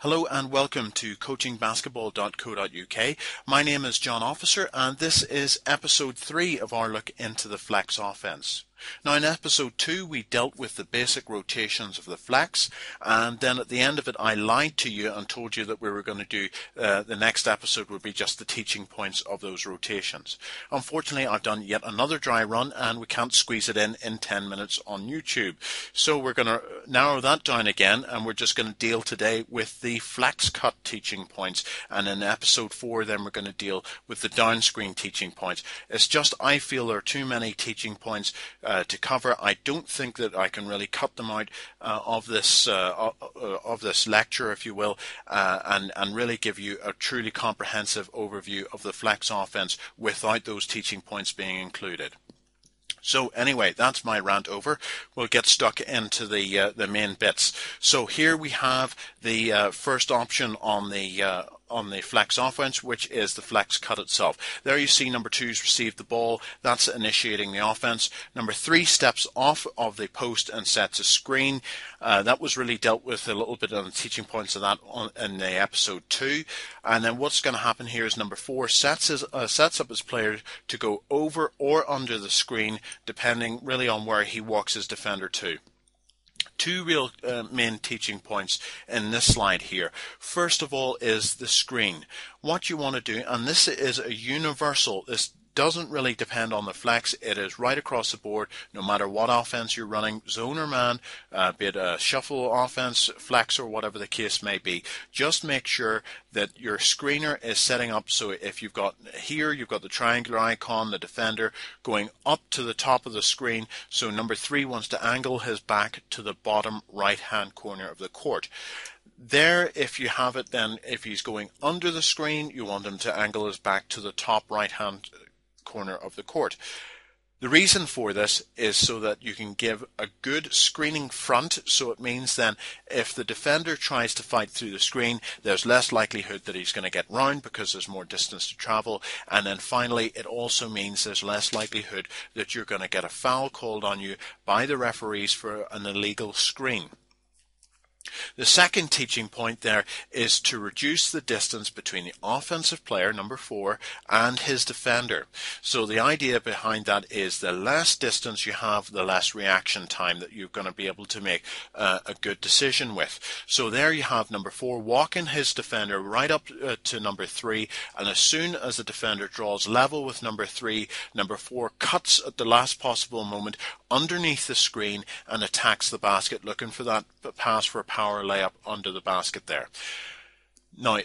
Hello and welcome to coachingbasketball.co.uk. My name is John Officer and this is episode 3 of our look into the flex offense. Now in episode 2 we dealt with the basic rotations of the flex, and then at the end of it I lied to you and told you that we were going to do the next episode would be just the teaching points of those rotations. Unfortunately I've done yet another dry run and we can't squeeze it in 10 minutes on YouTube. So we're going to narrow that down again and we're just going to deal today with the flex cut teaching points, and in episode 4 then we're going to deal with the down screen teaching points. It's just I feel there are too many teaching points to cover. I don't think that I can really cut them out of this lecture, if you will, and really give you a truly comprehensive overview of the flex offense without those teaching points being included. So anyway, that's my rant over. We'll get stuck into the main bits. So here we have the first option on the flex offense, which is the flex cut itself. There you see number 2's received the ball. That's initiating the offense. Number 3 steps off of the post and sets a screen. That was really dealt with a little bit on the teaching points of that in the episode 2. And then what's going to happen here is number 4 sets up his player to go over or under the screen, depending really on where he walks his defender to. Two real main teaching points in this slide here. First of all is the screen. What you want to do, and this is a universal, this doesn't really depend on the flex, it is right across the board, no matter what offense you're running, zone or man, be it a shuffle offense, flex, or whatever the case may be. Just make sure that your screener is setting up so if you've got here, you've got the triangular icon, the defender, going up to the top of the screen, so number 3 wants to angle his back to the bottom right hand corner of the court. There, if you have it, then if he's going under the screen, you want him to angle his back to the top right hand corner of the court. The reason for this is so that you can give a good screening front, so it means then if the defender tries to fight through the screen, there's less likelihood that he's going to get round because there's more distance to travel, and then finally it also means there's less likelihood that you're going to get a foul called on you by the referees for an illegal screen. The second teaching point there is to reduce the distance between the offensive player, number 4, and his defender. So the idea behind that is the less distance you have, the less reaction time that you're going to be able to make a good decision with. So there you have number 4 walking his defender right up to number 3, and as soon as the defender draws level with number 3, number 4 cuts at the last possible moment underneath the screen and attacks the basket, looking for that pass for a power layup under the basket there. Now,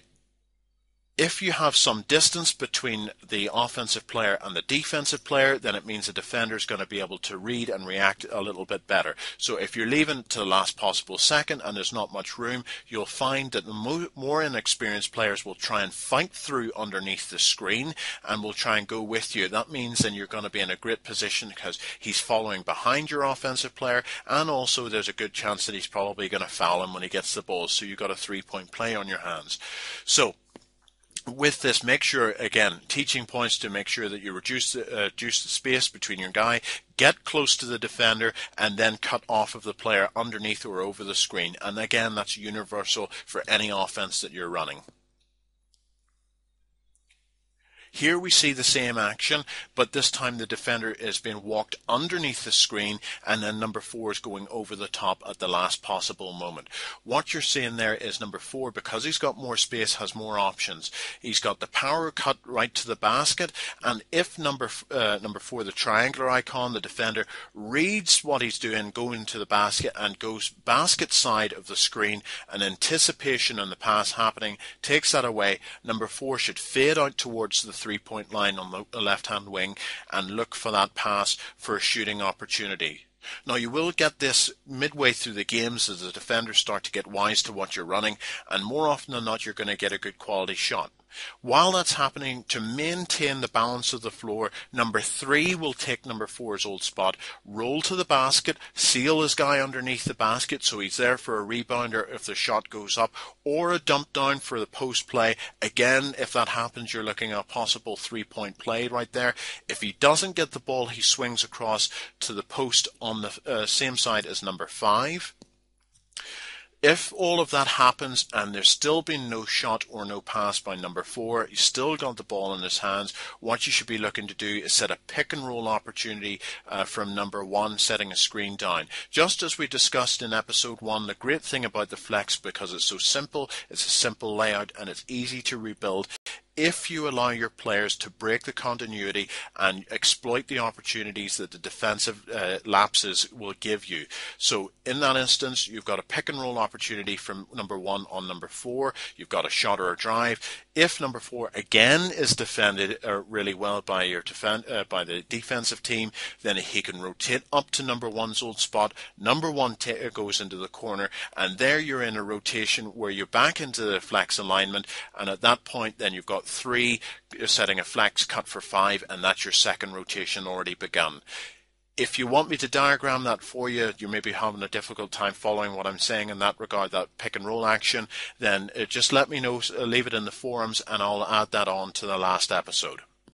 if you have some distance between the offensive player and the defensive player, then it means the defender is going to be able to read and react a little bit better. So if you're leaving to the last possible second and there's not much room, you'll find that the more inexperienced players will try and fight through underneath the screen and will try and go with you. That means then you're going to be in a great position because he's following behind your offensive player, and also there's a good chance that he's probably going to foul him when he gets the ball, so you've got a 3-point play on your hands. So with this, make sure, again, teaching points to make sure that you reduce the space between your guy, get close to the defender, and then cut off of the player underneath or over the screen. And again, that's universal for any offense that you're running. Here we see the same action, but this time the defender is being walked underneath the screen, and then number 4 is going over the top at the last possible moment. What you're seeing there is number 4, because he's got more space, has more options. He's got the power cut right to the basket, and if number 4, the triangular icon, the defender, reads what he's doing, going to the basket, and goes basket side of the screen, an anticipation on the pass happening, takes that away, number 4 should fade out towards the 3-point line on the left-hand wing and look for that pass for a shooting opportunity. Now you will get this midway through the games as the defenders start to get wise to what you're running, and more often than not you're going to get a good quality shot. While that's happening, to maintain the balance of the floor, number 3 will take number 4's old spot, roll to the basket, seal his guy underneath the basket so he's there for a rebounder if the shot goes up, or a dump down for the post play. Again, if that happens, you're looking at a possible 3-point play right there. If he doesn't get the ball, he swings across to the post on the same side as number 5. If all of that happens and there's still been no shot or no pass by number 4, you still got the ball in his hands, what you should be looking to do is set a pick and roll opportunity from number 1, setting a screen down. Just as we discussed in episode 1, the great thing about the Flex, because it's so simple, it's a simple layout and it's easy to rebuild. If you allow your players to break the continuity and exploit the opportunities that the defensive lapses will give you. So in that instance, you've got a pick and roll opportunity from number 1 on number 4. You've got a shot or a drive. If number 4 again is defended really well by by the defensive team, then he can rotate up to number 1's old spot. Number 1 goes into the corner, and there you're in a rotation where you're back into the flex alignment, and at that point then you've got 3, you're setting a flex cut for 5, and that's your second rotation already begun. If you want me to diagram that for you, you may be having a difficult time following what I'm saying in that regard, that pick and roll action, then just let me know, leave it in the forums, and I'll add that on to the last episode.